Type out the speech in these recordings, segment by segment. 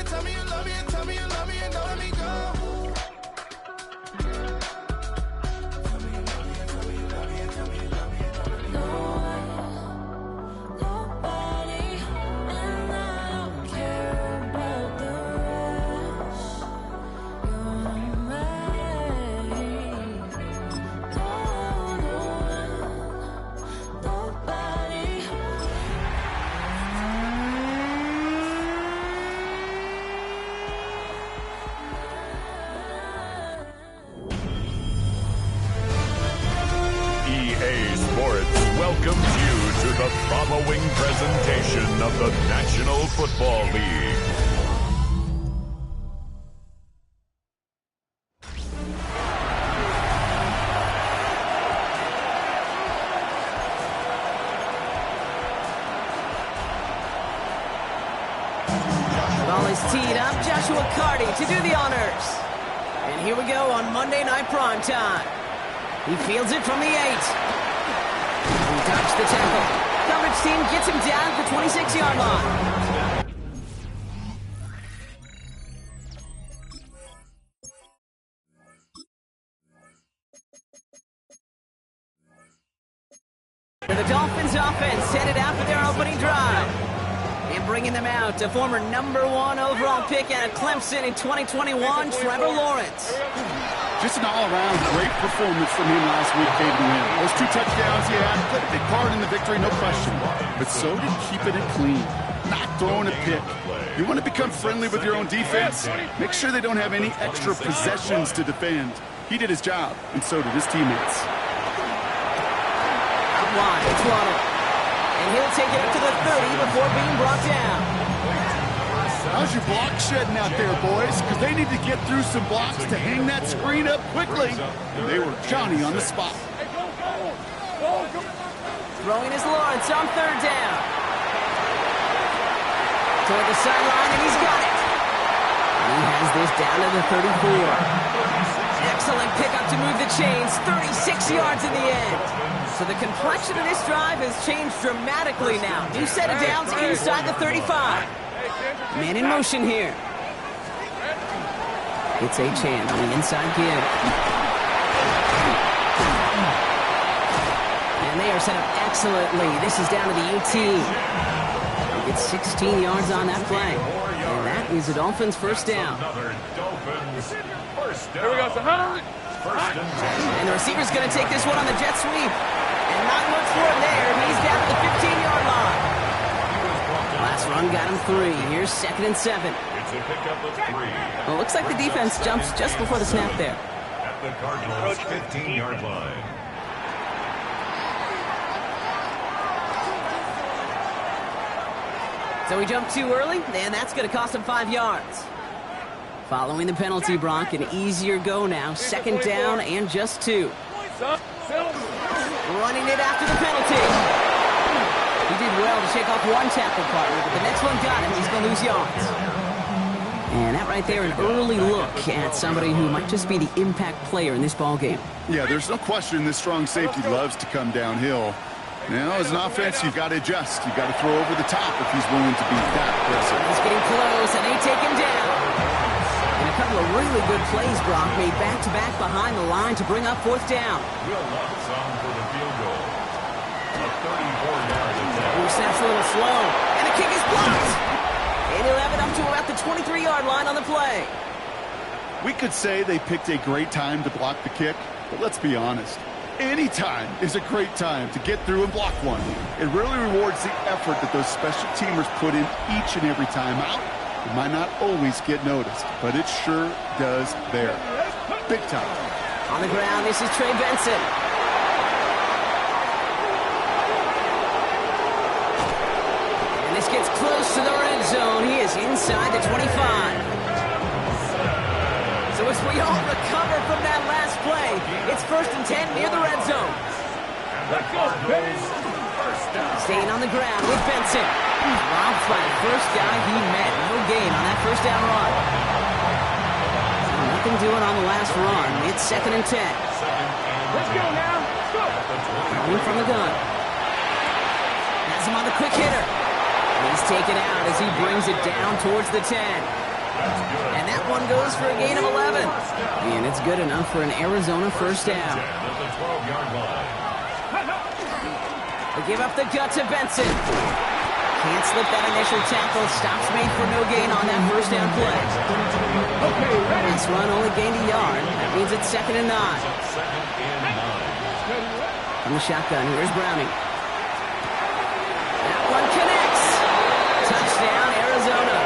tell me you love me and tell me you love me and don't let me go. Welcomes you to the following presentation of the National Football League. The ball is teed up. Joshua Carty to do the honors. And here we go on Monday Night Primetime. He fields it from the 8. Dodge the tackle. Coverage team gets him down at the 26-yard line. For the Dolphins offense headed out for their opening drive. And bringing them out, a former #1 overall pick out of Clemson in 2021, Trevor Lawrence. Just an all-around great performance from him last week, gave him win. Those 2 touchdowns he had played a big part in the victory, no question. But so did keeping it clean, not throwing a pick. You want to become friendly with your own defense? Make sure they don't have any extra possessions to defend. He did his job, and so did his teammates. Out wide, it's Waddle. And he'll take it up to the 30 before being brought down. How's your block shedding out there, boys? Because they need to get through some blocks to hang that screen up quickly. And they were Johnny on the spot. Throwing is Lawrence on 3rd down. Toward the sideline, and he's got it. He has this down to the 34. Excellent pickup to move the chains. 36 yards in the end. So the complexion of this drive has changed dramatically now. New set of downs inside the 35. Man in motion here. It's Achane on the inside give. And they are set up excellently. This is down to the UT. They get 16 yards on that play. And that is a Dolphins first down. Here we go, so And the receiver's going to take this one on the jet sweep. And not much for it there. He's down to the 15-yard line. Last run got him 3. Here's 2nd and 7. It's a pickup of 3. Well, looks like the defense jumps just before the snap there. At the Cardinals' 15-yard line. So he jumped too early, and that's going to cost him 5 yards. Following the penalty, Brock, an easier go now. 2nd down and just 2. Running it after the penalty. He did well to shake off one tackle partner, but the next one got him. He's going to lose yards. And that right there, an early look at somebody who might just be the impact player in this ballgame. Yeah, there's no question this strong safety loves to come downhill. Now, as an offense, you've got to adjust. You've got to throw over the top if he's willing to be that aggressive. He's getting close, and they take him down. And a couple of really good plays, Brock, made back-to-back behind the line to bring up 4th down. Will Lutz on for the field goal. A 34-yard attempt. Ooh, snaps a little slow, and the kick is blocked. And he'll have it up to about the 23-yard line on the play. We could say they picked a great time to block the kick, but let's be honest. Any time is a great time to get through and block one. It really rewards the effort that those special teamers put in each and every time out. It might not always get noticed, but it sure does there. Big time. On the ground, this is Trey Benson. And this gets close to the red zone. He is inside the 25. So as we all recover from that last play, it's 1st and 10 near the red zone. Let's go, baby. Staying on the ground with Benson. Robbed by the first guy he met. No gain on that 1st down run. Nothing doing on the last run. It's 2nd and 10. Let's go now. Let's go. Coming from the gun. Has him on the quick hitter. And he's taken out as he brings it down towards the 10. And that one goes for a gain of 11. And it's good enough for an Arizona first down. They give up the gut to Benson. Can't slip that initial tackle. Stops made for no gain on that first down play. This run only gained a yard. That means it's 2nd and 9. From the shotgun, here's Browning. That one connects. Touchdown, Arizona.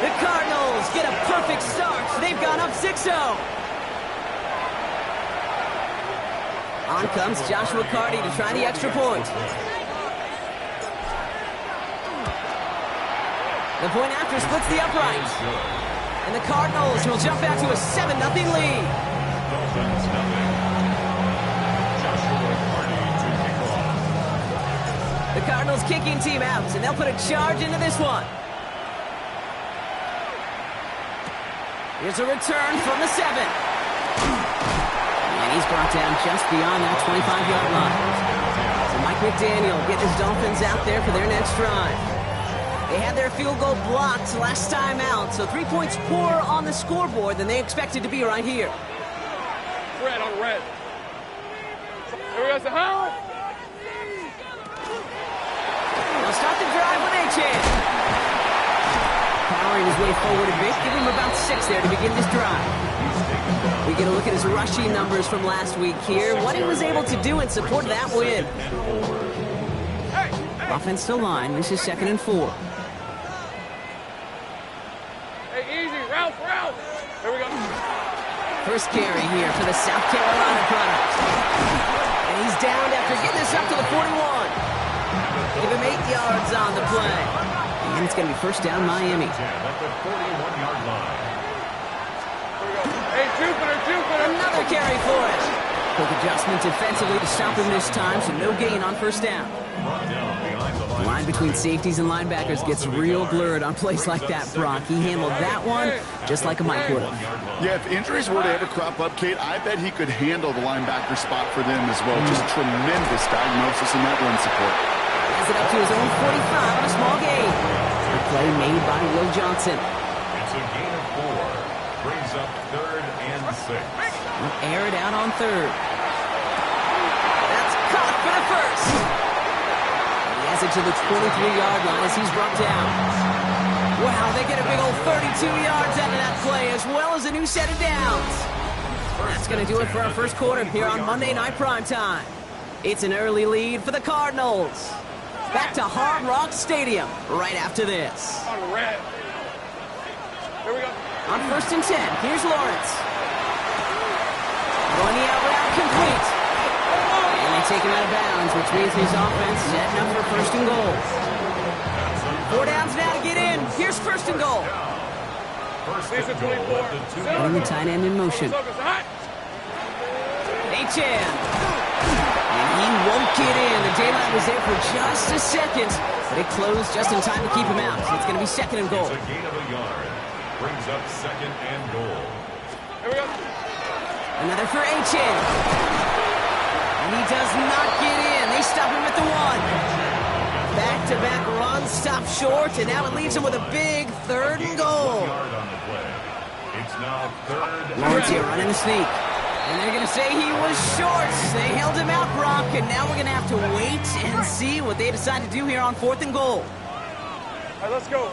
The Cardinals get a perfect start. They've gone up 6-0. On comes Joshua Carty to try the extra point. The point after splits the upright. And the Cardinals will jump back to a 7-0 lead. The Cardinals kicking team out, and they'll put a charge into this one. Here's a return from the 7. And he's brought down just beyond that 25-yard line. So Mike McDaniel getting his Dolphins out there for their next drive. They had their field goal blocked last time out, so 3 points poorer on the scoreboard than they expected to be right here. Red on red. Here we go, Sahara. They'll start the drive with Achane. Powering his way forward a bit, give him about 6 there to begin this drive. We get a look at his rushing numbers from last week here, what he was able to do in support of that win. Offensive line, this is 2nd and 4. Hey, easy, Ralph. Here we go. First carry here for the South Carolina product. And he's downed after getting this up to the 41. Give him 8 yards on the play. And it's going to be first down Miami. Hey, Jupiter. Another carry for it. Quick adjustment defensively to stop him this time, so no gain on first down. The line between safeties and linebackers gets real blurred on plays like that, Brock. He handled that one just like a Mike would have. Yeah, if injuries were to ever crop up, Kate, I bet he could handle the linebacker spot for them as well. Just tremendous diagnosis in that run support. Has it up to his own 45 on a small gain. A play made by Will Johnson. It's a gain of 4. Brings up 3rd and 6. We'll air it out on 3rd. That's caught for the first. He has it to the 23-yard line as he's brought down. Wow, they get a big old 32 yards out of that play as well as a new set of downs. That's going to do it for our first quarter here on Monday Night Primetime. It's an early lead for the Cardinals. Back to Hard Rock Stadium right after this. On red. Here we go. On 1st and 10, here's Lawrence. Going the out route complete. And they take him out of bounds, which means his offense setting up for 1st and goal. 4 downs now to get in. Here's 1st and goal. These are 24. Putting the tight end in motion. Achane. And he won't get in. The daylight was there for just a second, but it closed just in time to keep him out. So it's going to be 2nd and goal. It's a gain of a yard. Brings up 2nd and goal. Here we go. Another for Achane. And he does not get in. They stop him at the 1. Back-to-back runs, stop short, and now it leaves him with a big 3rd and goal. Yard on the play. It's now 3rd. Lawrence here running the sneak. And they're going to say he was short. They held him out, Brock, and now we're going to have to wait and see what they decide to do here on 4th and goal. All right, let's go.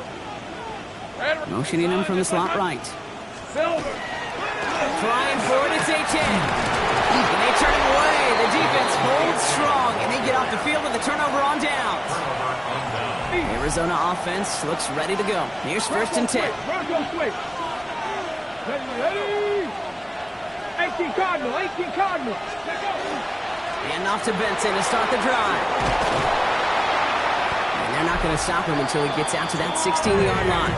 Motioning him from the slot right. Silver. Trying for it, it's Achane. And they turn him away. The defense holds strong, and they get off the field with a turnover on downs. Arizona offense looks ready to go. Here's 1st and 10. Run quick. Ready. 18 Cardinal. And off to Benson to start the drive. And they're not going to stop him until he gets out to that 16-yard line.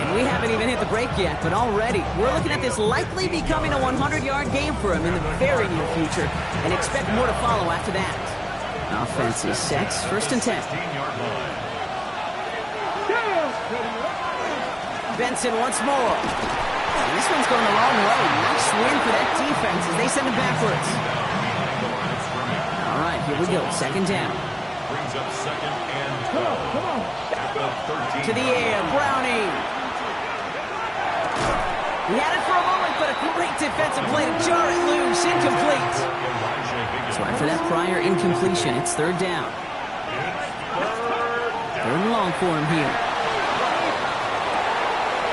And we haven't even hit the break yet, but already we're looking at this likely becoming a 100-yard game for him in the very near future, and expect more to follow after that. Offense is set. 1st and 10. Benson once more. And this one's going the wrong way. Nice win for that defense as they send it backwards. All right, here we go. 2nd down. Brings up 2nd and 12. To the air, Browning. He had it for a moment, but a great defensive play to jar it loose. Incomplete. So after that prior incompletion, it's third down. Third and long for him here.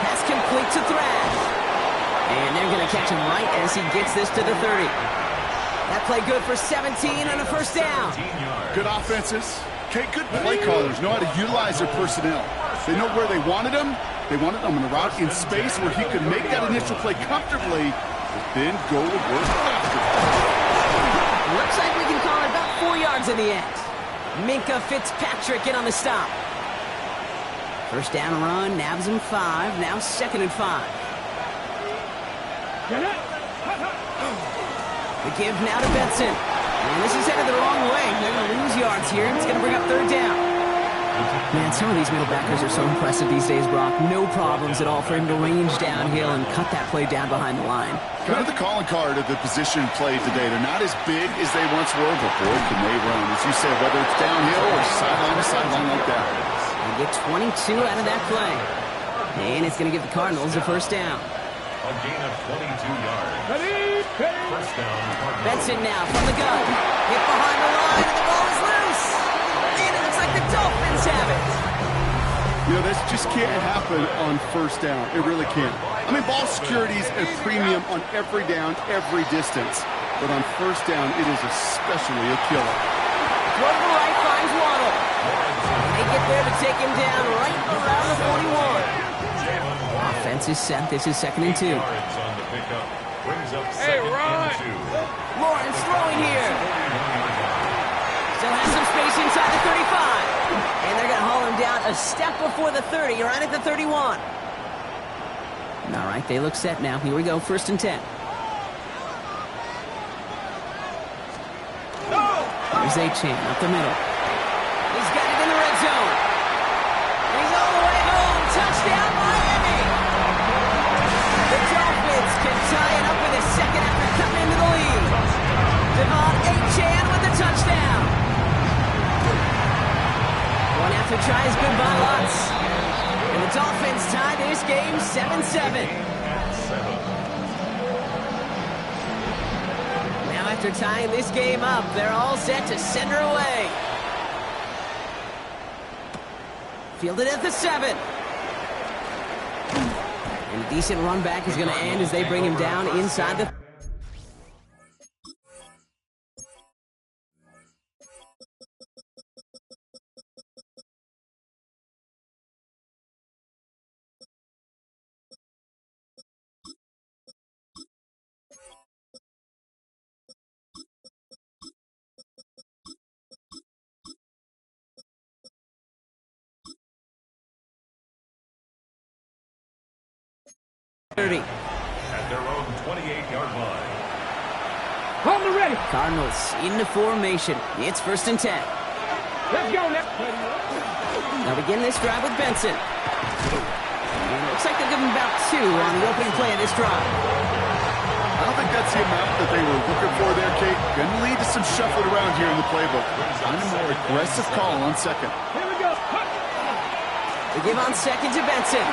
Pass complete to Thrash. And they're going to catch him right as he gets this to the 30. That play good for 17 on a first down. Good offenses. Okay, good play callers know how to utilize their personnel. They know where they wanted him. They wanted him in a route in space where he could make that initial play comfortably, but then go to work after. Looks like we can call it about 4 yards in the end. Minkah Fitzpatrick in on the stop. First down run, nabs him 5. Now 2nd and 5. The give now to Benson. And this is headed the wrong way. They're going to lose yards here. It's going to bring up third down. Man, some of these middle backers are so impressive these days, Brock. No problems at all for him to range downhill and cut that play down behind the line. Kind of the calling card of the position played today. They're not as big as they once were, but boy, can they run. As you said, whether it's downhill or sideline to sideline like that. They get 22 out of that play. And it's going to give the Cardinals a first down. A gain of 22 yards. First down. Benson now from the gun. Hit behind the line, and the ball is loose. And it looks like the Dolphins have it. You know, this just can't happen on first down. It really can't. I mean, ball security is a premium on every down, every distance. But on first down, it is especially a killer. Throw to the right, finds Waddle. They get there to take him down right around the 41. Offense is set. This is 2nd and 2. Hey, Ron! Lawrence throwing here. Still has some space inside the 35. And they're going to haul him down a step before the 30, right at the 31. All right, they look set now. Here we go, 1st and 10. Here's Achane up the middle. He's got it in the red zone. He's all the way home. Touchdown, Miami. The Dolphins can tie it up in the second after coming into the lead. Devon Achane with the touchdown. One after tries goodbye lots. And the Dolphins tie this game 7-7. Now after tying this game up, they're all set to send her away. Fielded at the 7. And a decent run back is going to end as they bring him down inside the... At their own 28-yard line. Hold the ready. Cardinals into formation. It's 1st and 10. Let's go now. They'll begin this drive with Benson. And it looks like they'll give him about 2 on the opening play of this drive. I don't think that's the amount that they were looking for there, Kate. Going to lead to some shuffling around here in the playbook. Find a more aggressive call on 2nd. Here we go. They give on 2nd to Benson.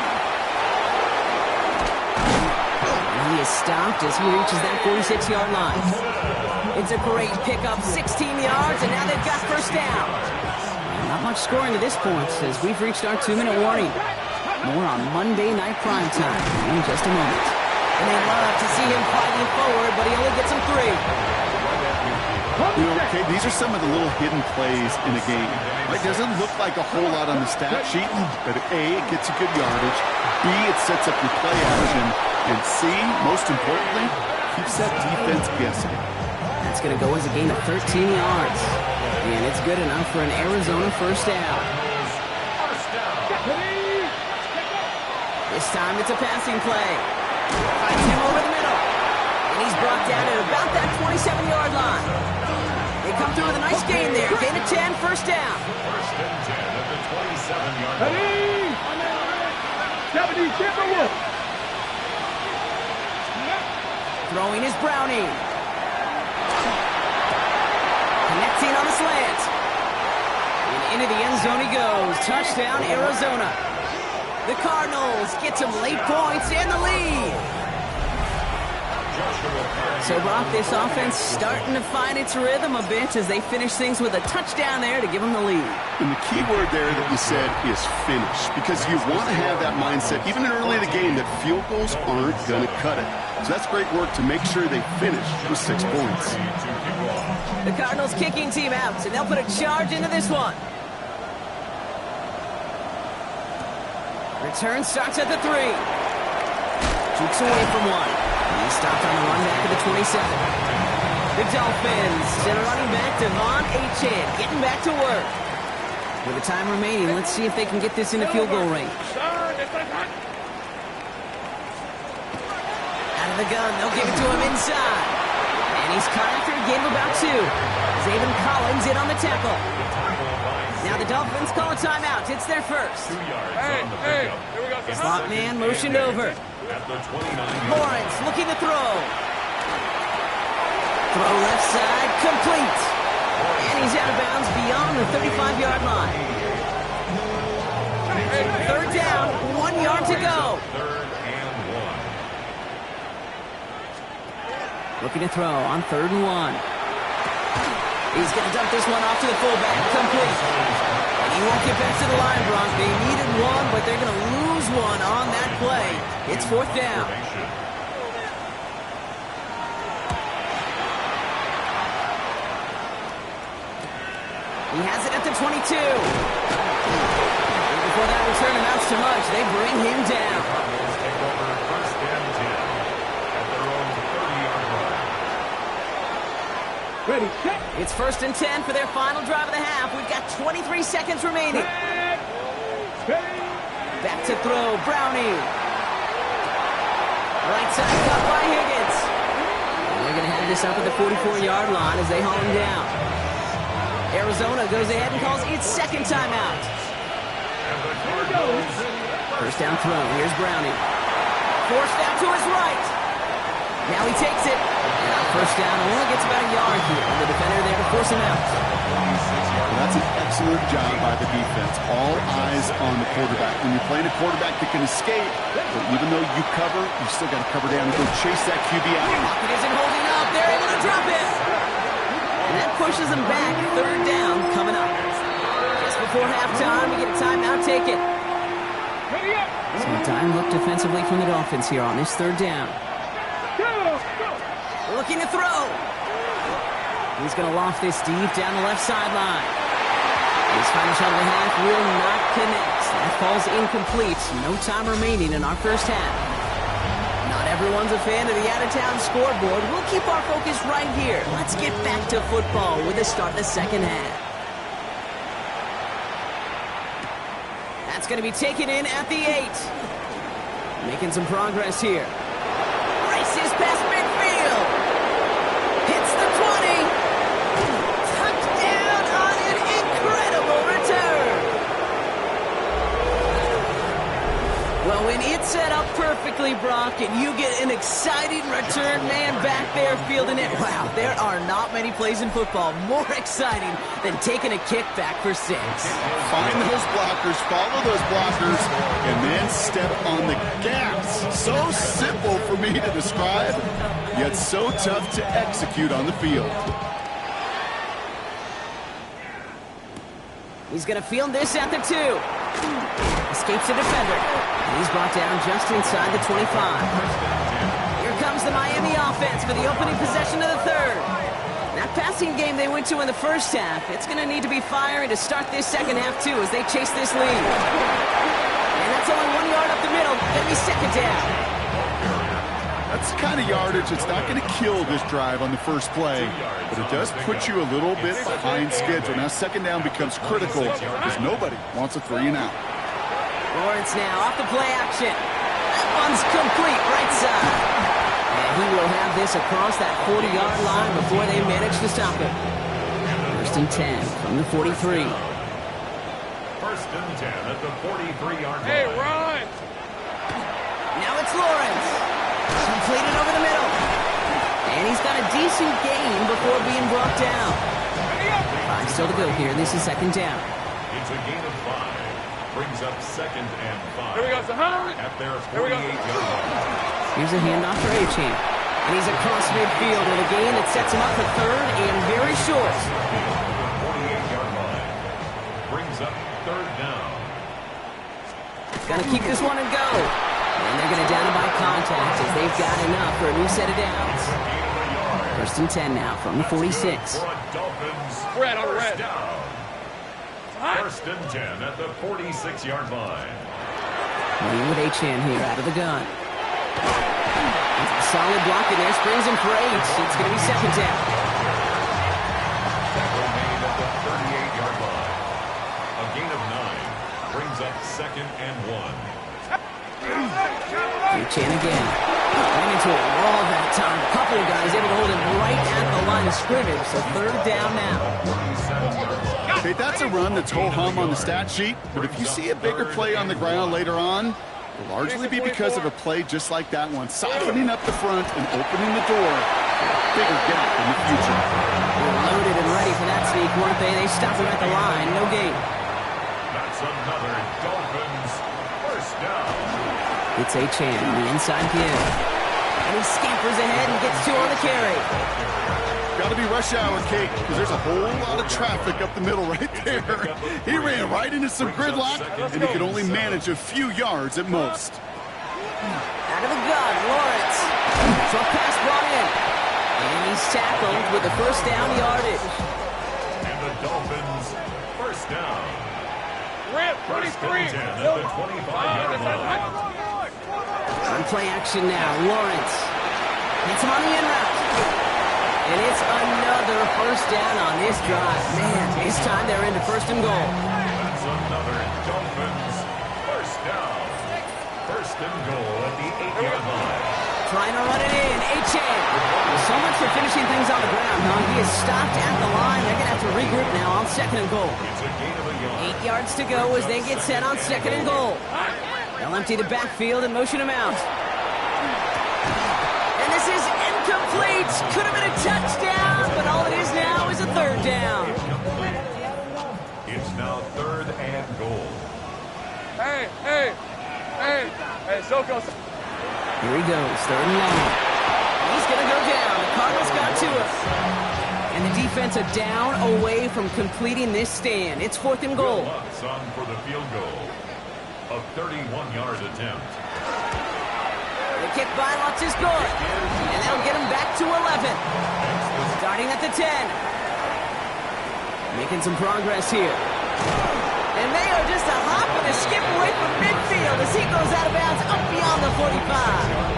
He is stopped as he reaches that 46-yard line. It's a great pickup, 16 yards, and now they've got first down. Not much scoring to this point as we've reached our 2-minute warning. More on Monday Night Primetime in just a moment. And they love to see him fighting forward, but he only gets him 3. You know, Kate, these are some of the little hidden plays in a game. It doesn't look like a whole lot on the stat sheet, but A, it gets you good yardage. B, it sets up your play action. And C, most importantly, keeps that defense guessing. That's going to go as a gain of 13 yards. And it's good enough for an Arizona first down. This time it's a passing play. Finds him over the middle. And he's brought down at about that 27-yard line. They come through with a nice gain there. Gain of 10, first down. First and 10 at the 27-yard line. Ready. 70, get the wolf. Throwing is Browning. Connecting on the slant. And into the end zone he goes. Touchdown, Arizona. The Cardinals get some late points in the lead. So, Brock, this offense starting to find its rhythm a bit as they finish things with a touchdown there to give them the lead. And the key word there that you said is finish, because you want to have that mindset, even early in the game, that field goals aren't going to cut it. So that's great work to make sure they finish with 6 points. The Cardinals kicking team out, and they'll put a charge into this one. Return starts at the 3. Jukes away from one. He's stopped on the run back at the 27. The Dolphins send a running back, Devon Achane, getting back to work. With the time remaining, let's see if they can get this into field goal range. Out of the gun, they'll give it to him inside. And he's caught after a gain of about 2. Zaven Collins in on the tackle. Now the Dolphins call a timeout. It's their first. Hey, here we go. Slot man motioned over. Lawrence looking to throw. Throw left side, complete. And he's out of bounds beyond the 35-yard line. 3rd down, 1 yard to go. Looking to throw on 3rd and 1. He's going to dump this one off to the fullback, complete. And he won't get back to the line, Bronk. They needed one, but they're going to lose one on that play. It's 4th down. He has it at the 22. Before that return amounts to much, they bring him down. Ready, set. It's 1st and 10 for their final drive of the half. We've got 23 seconds remaining. Back to throw, Brownie. Right side cut by Higgins. And they're going to have this up at the 44-yard line as they haul him down. Arizona goes ahead and calls its 2nd timeout. 1st down throw. Here's Brownie. Forced out to his right. Now he takes it. Now 1st down, only gets about a yard here. And the defender there to force him out. Well, that's an excellent job by the defense. All eyes on the quarterback. When you're playing a quarterback that can escape, but even though you cover, you still got to cover down and go chase that QB out. Pocket isn't holding up. They're able to drop it. And that pushes them back. 3rd down coming up. Just before halftime, we get a timeout taken. So a dime look defensively from the Dolphins here on this 3rd down. Looking to throw. He's going to loft this deep down the left sideline. His final shot of the half will not connect. That falls incomplete. No time remaining in our first half. Not everyone's a fan of the out-of-town scoreboard. We'll keep our focus right here. Let's get back to football with the start of the 2nd half. That's going to be taken in at the 8. Making some progress here. Races past midfield. Hits the 20. Touchdown on an incredible return. Well, when it's set up perfectly, Brock, and you get an exciting return man back there fielding it, wow, there are not many plays in football more exciting than taking a kick back for 6. Find those blockers, follow those blockers, and then step on the gas. So simple for me to describe, yet so tough to execute on the field. He's going to field this at the 2. Escapes the defender. He's brought down just inside the 25. Here comes the Miami offense for the opening possession of the 3rd. That passing game they went to in the first half, it's going to need to be firing to start this 2nd half, too, as they chase this lead. And that's only 1 yard up the middle. Going to be 2nd down. That's the kind of yardage that's not going to kill this drive on the first play, but it does put you a little bit behind schedule. Now 2nd down becomes critical because nobody wants a 3-and-out. Lawrence now off the play action. That one's complete right side. And he will have this across that 40-yard line before they manage to stop it. 1st and 10 from the 43. 1st and 10 at the 43-yard line. Hey, run! Now it's Lawrence. Completed over the middle. And he's got a decent gain before being brought down. 5 still to go here. This is 2nd down. It's a gain of 5. Brings up 2nd and 5. Here we go, Sahara. At their 48-yard line. Here's a handoff for Achane. And he's across midfield with a gain that sets him up for third and very short. 48-yard line. Brings up third down. Gonna keep this one and go. And they're gonna down him by contact as they've got enough for a new set of downs. First and 10 now from the 46. Dolphins. Red on red. Down. First and 10 at the 46-yard line. Leading with Achane here out of the gun. Solid block in there, springs him for 8. It's going to be second down. Tackle made at the 38-yard line. A gain of 9 brings up second and 1. Achane again. Ran into a wall that time. A couple of guys able to hold him right at the line of scrimmage. So third down now. Hey, that's a run that's ho-hum on the stat sheet, but if you see a bigger play on the ground later on, it'll largely be because of a play just like that one, softening up the front and opening the door for a bigger gap in the future. They were loaded and ready for that sneak, weren't they? They stopped him at the line. No gain. That's another Dolphins first down. It's Achane, the inside give. And he scampers ahead and gets 2 on the carry. Got to be rush hour, Kate, because there's a whole lot of traffic up the middle right there. He ran right into some gridlock, and he could only manage a few yards at most. Out of the gun, Lawrence. Short pass brought in. And he's tackled with the first down yardage. And the Dolphins first down. Red, First 33. and 10 at the 25-yard line. On play action now, Lawrence. Hits him on the in route. And it's another first down on this drive. Man, this time they're into first and goal. That's another Dolphins first down. First and goal at the 8-yard line. Trying to run it in. Achane. So much for finishing things on the ground, huh? He is stopped at the line. They're going to have to regroup now on second and goal. It's a gain of a yard. 8 yards to go as they get set on second and goal. They'll empty the backfield and motion him out. And this is incomplete. Could have been a touchdown, but all it is now is a third down. It's now third and goal. Hey, Soko. Here he goes, third and long. He's going to go down. The Cardinals got to him. And the defense a down away from completing this stand. It's fourth and goal. Lutz on for the field goal. A 31-yard attempt. The kick by Lutz is good. And they'll get him back to 11. Starting at the 10. Making some progress here. And they are just a hop and a skip away from midfield as he goes out of bounds up beyond the 45.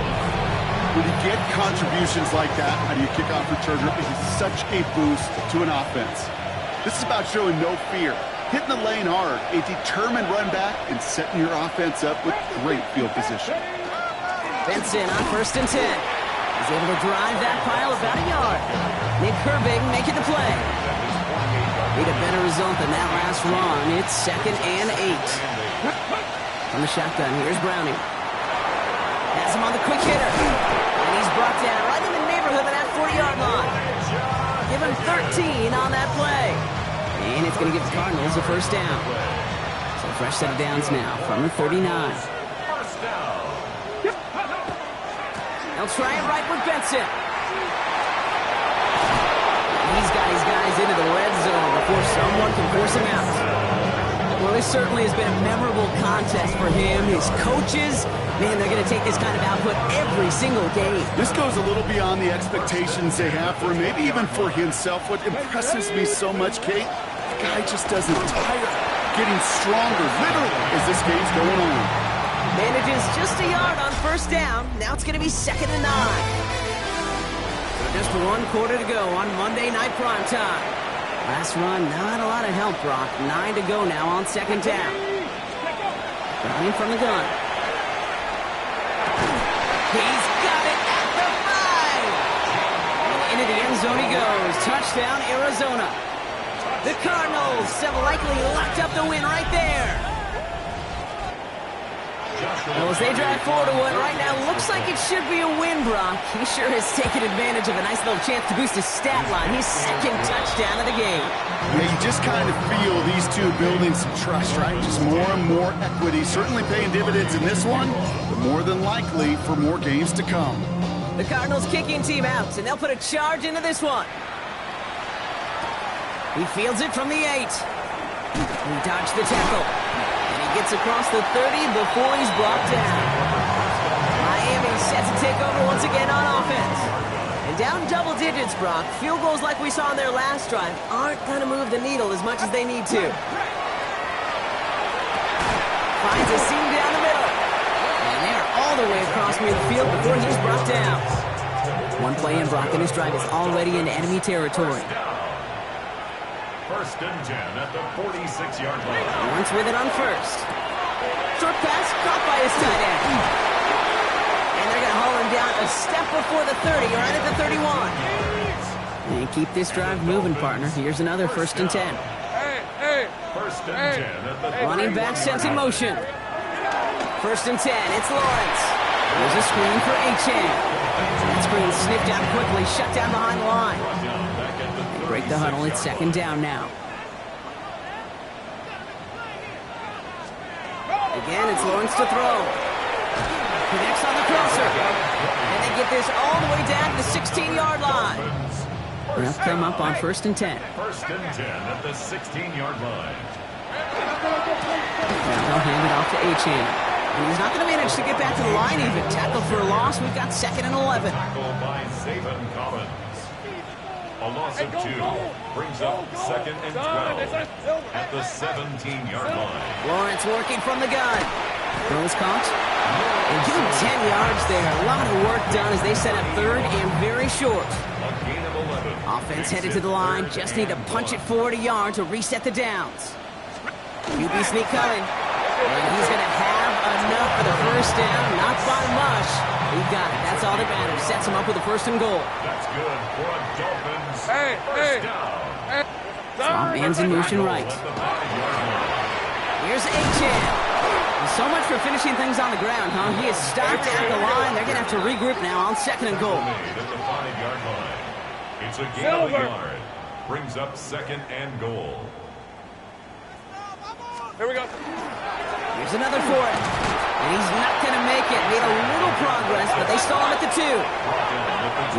When you get contributions like that out of your kickoff returner, it is such a boost to an offense. This is about showing no fear, hitting the lane hard, a determined run back, and setting your offense up with great field position. Benson on first and 10. He's able to drive that pile about a yard. Nick Herbig making the play. Need a better result than that last run. It's second and 8. From the shotgun, here's Browning. Has him on the quick hitter. And he's brought down right in the neighborhood of that 40-yard line. Give him 13 on that play. And it's going to give the Cardinals a first down. So a fresh set of downs now from the 39. First down. They'll try it right with Benson. He's got his guys into the red zone before someone can force him out. Well, this certainly has been a memorable contest for him. His coaches, man, they're going to take this kind of output every single game. This goes a little beyond the expectations they have for him, maybe even for himself. What impresses me so much, Kate, the guy just doesn't tire, getting stronger, literally, as this game's going on. Manages just a yard on first down. Now it's going to be second and 9. Just 1 quarter to go on Monday Night Primetime. Last run, not a lot of help, Brock. 9 to go now on second down. Browning from the gun. He's got it at the 5. And into the end zone he goes. Touchdown, Arizona. The Cardinals have likely locked up the win right there. Well, as they drive forward to what right now looks like it should be a win, Brock. He sure has taken advantage of a nice little chance to boost his stat line. His second touchdown of the game. Yeah, you just kind of feel these two building some trust, right? Just more and more equity. Certainly paying dividends in this one, but more than likely for more games to come. The Cardinals kicking team out, and they'll put a charge into this one. He fields it from the 8. He dodged the tackle. And he gets across the 30 before he's blocked down. Miami set to take over once again on offense. And down double digits, Brock. Field goals like we saw in their last drive aren't going to move the needle as much as they need to. Finds a seam down the middle. And they're all the way across midfield before he's brought down. One play in, Brock, and his drive is already in enemy territory. First and 10 at the 46-yard line. Lawrence with it on first. Short pass caught by his tight end. And they're going to haul him down a step before the 30, right at the 31. And keep this drive moving, partner. Here's another first and 10. First and 10 at the Running back sent in motion. First and 10, it's Lawrence. There's a screen for Achane. That screen sniffed out quickly, shut down behind the line. Break the huddle, it's second down now. Again, it's Lawrence to throw. Connects on the crosser. And they get this all the way down to the 16-yard line. They'll come up on first and 10. First and 10 at the 16-yard line. Now they'll hand it off to Achane. And he's not going to manage to get back to the line even. Tackle for a loss, we've got second and 11. Tackle by Zayvon Collins. A loss of 2 brings up second and 12 at the 17-yard line. Lawrence working from the gun. Throws caught. And give him 10 yards there. A lot of work done as they set up third and very short. A gain of 11. Offense headed to the line. Just need to punch it forward a yard to reset the downs. QB sneak coming. And he's going to have enough for the first down. Not by much. He got it. That's all that matters. Sets him up with a first and goal. That's good for a Dolphins first down. Swamp man's in motion right. Here's Achane. So much for finishing things on the ground, huh? He is stopped at the line. They're going to have to regroup now on second and goal. At the 5-yard line. It's a gain of a yard. Brings up second and goal. Here we go. Here's another for it. And he's not going to make it. Made a little progress, but they stall him at the 2.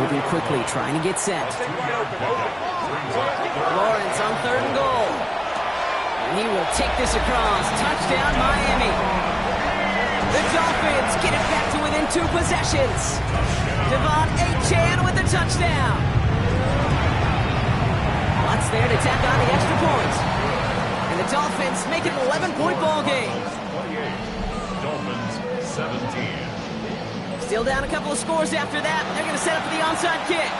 Moving quickly, trying to get set. Lawrence on third and goal. And he will take this across. Touchdown, Miami. The Dolphins get it back to within 2 possessions. Devon Achane with the touchdown. Lots there to tack on the extra point. And the Dolphins make it an 11-point ball game. 28. Dolphins 17. Still down a couple of scores after that. They're going to set up for the onside kick.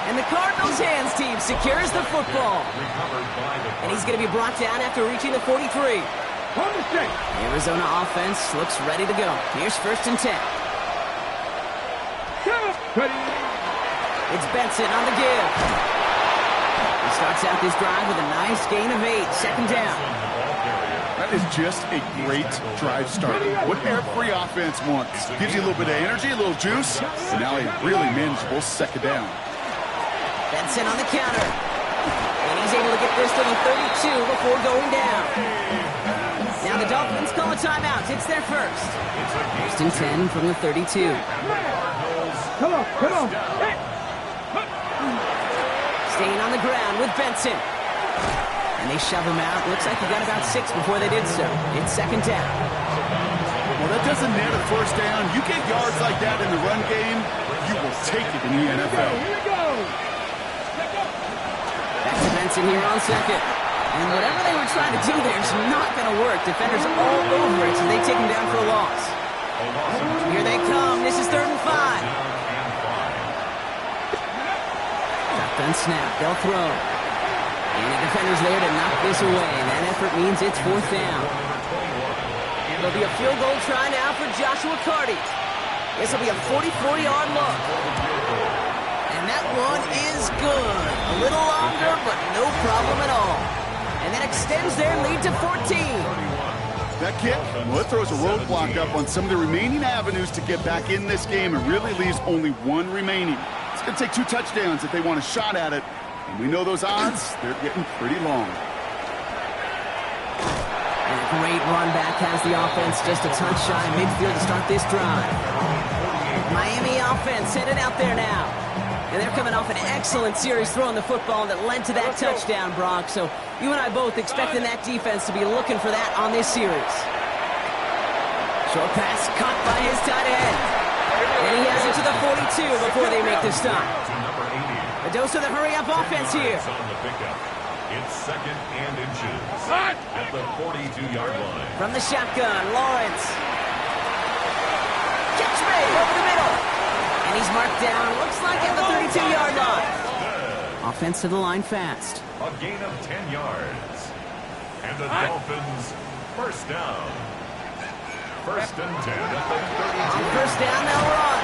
And the Cardinals hands team secures the football. And he's going to be brought down after reaching the 43. Arizona offense looks ready to go. Here's first and 10. It's Benson on the give. He starts out this drive with a nice gain of 8. Second down. That is just a great drive start. What every offense wants. Gives you a little bit of energy, a little juice, and now a really manageable second down. Benson on the counter. And he's able to get this to the 32 before going down. Now the Dolphins call a timeout. It's their first. First and 10 from the 32. Come on. Staying on the ground with Benson. And they shove him out. Looks like he got about 6 before they did so. It's second down. Well, that doesn't net a first down. You get yards like that in the run game, you will take it in the NFL. Back to Benson here on second. And whatever they were trying to do there is not going to work. Defenders all over it, so they take him down for a loss. Here they come. This is 3rd and 5. Shotgun snap. They'll throw. And the defender's there to knock this away. And that effort means it's 4th down. And there'll be a field goal try now for Joshua Carty. This will be a 44-yard look. And that one is good. A little longer, but no problem at all. And that extends their lead to 14. That kick, well, it throws a roadblock up on some of the remaining avenues to get back in this game and really leaves only 1 remaining. It's going to take 2 touchdowns if they want a shot at it. And we know those odds, they're getting pretty long. And a great run back has the offense just a touch shy of midfield to start this drive. Miami offense headed out there now. And they're coming off an excellent series throwing the football that led to that touchdown, Brock. So you and I both expecting that defense to be looking for that on this series. Short pass caught by his tight end. And he has it to the 42 before they make the stop. A dose of the hurry-up offense here. It's second and inches at the 42-yard line. From the shotgun, Lawrence. Catch made over the middle. And he's marked down, looks like at the 32-yard line. Offense to the line fast. A gain of 10 yards. And the Dolphins first down. First and 10 at the 32. On first down, they'll run.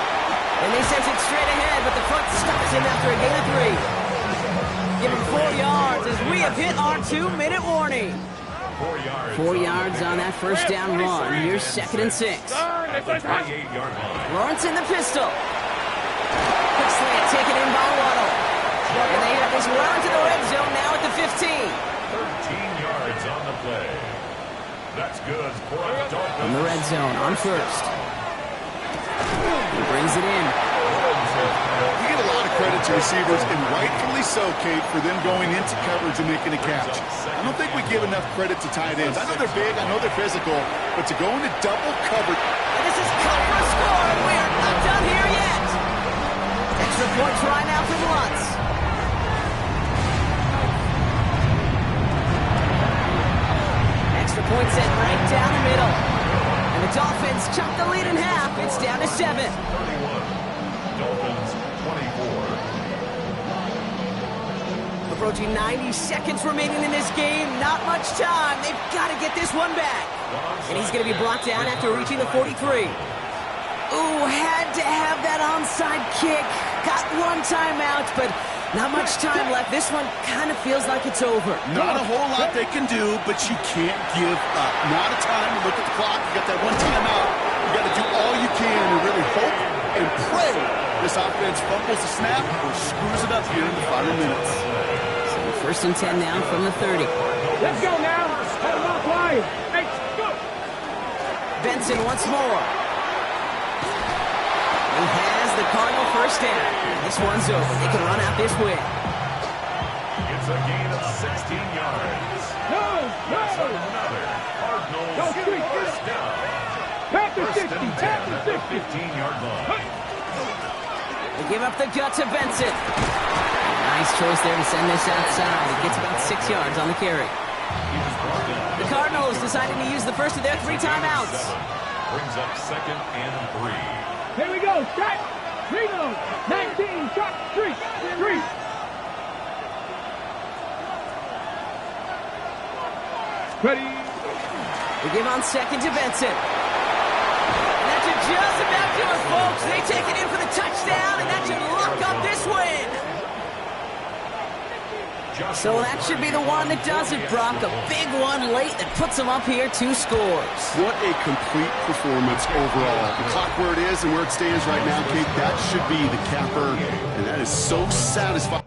And they sent it straight ahead, but the front stops him after a gain of 3. Give him 4 yards as we have hit our 2-minute warning. 4 yards on that first down run. Here's second and 6. At the 28-yard line. Lawrence in the pistol. Quick slant taken in by Waddle. And they have this well into the red zone now at the 15. 13 yards on the play. That's good for a Dolphins. From the red zone on first. He brings it in. You get a lot of credit to receivers, and rightfully so, Kate, for them going into coverage and making a catch. I don't think we give enough credit to tight ends. I know they're big, I know they're physical, but to go into double coverage. And this is cut for a score, and we are not done here yet. Extra point try now from Lutz. Extra point set right down the middle. And the Dolphins chop the lead in half. It's down to 7. 31. Dolphins 24. Approaching 90 seconds remaining in this game. Not much time. They've got to get this one back. And he's going to be blocked down after reaching the 43. Ooh, had to have that onside kick. Got one timeout, but not much time left. This one kind of feels like it's over. Not a whole lot they can do, but you can't give up. Not a time to look at the clock. You got that one timeout. You got to do all you can and really hope and pray this offense fumbles the snap or screws it up here in the final minutes. So first and 10 now from the 30. Let's go now. Hold on, quiet. Hey, go. Benson once more. He has the Cardinal first down. This one's over. They can run out this win. It's a gain of 16 yards. No. That's another Cardinals first down. First and 10 at the 15-yard line. They give up the gut to Benson. Nice choice there to send this outside. It gets about 6 yards on the carry. The Cardinals decided to use the first of their 3 timeouts. Brings up second and 3. Here we go. Shot. Reload. 19. Shot. 3. Ready. We give on second to Benson. And that should just about do it, folks. They take it in for the touchdown, and that should lock up this win. So that should be the one that does it, Brock. A big one late that puts them up here 2 scores. What a complete performance overall. The clock where it is and where it stands right now, Kate, that should be the capper, and that is so satisfying.